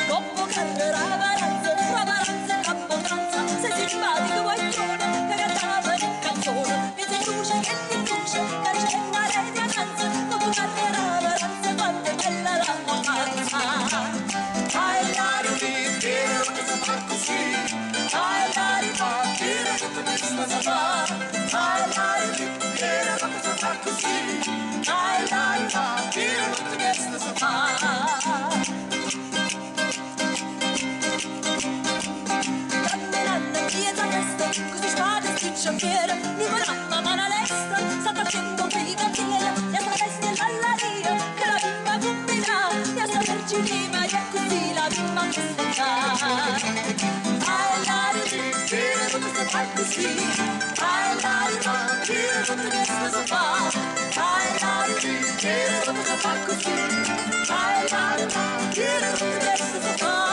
Dopo carrera, varanza, ravaranza, capotranza, sei simpatico guaglione, che cantava in canzone, mi sei luce che ti induce, cancenna lei di avanza, dopo carrera, varanza, quanto è bella la romanza. Ai lari di dire che si fa così, ai lari di dire che tu questo si fa, ai lari di dire che si fa così, ai lari di dire che tu questo si fa. Così spade sticciacchiere, mi mamma mano all'est, sta facendo brigaziere, e attraverso l'all'aria, che la bimba cumbirà, e a saperci prima, e così la bimba cumbirà. Ai lari di dire tutto si fa così, ai lari di dire tutto questo si fa, ai lari di dire tutto si fa così, ai lari di dire tutto questo si fa.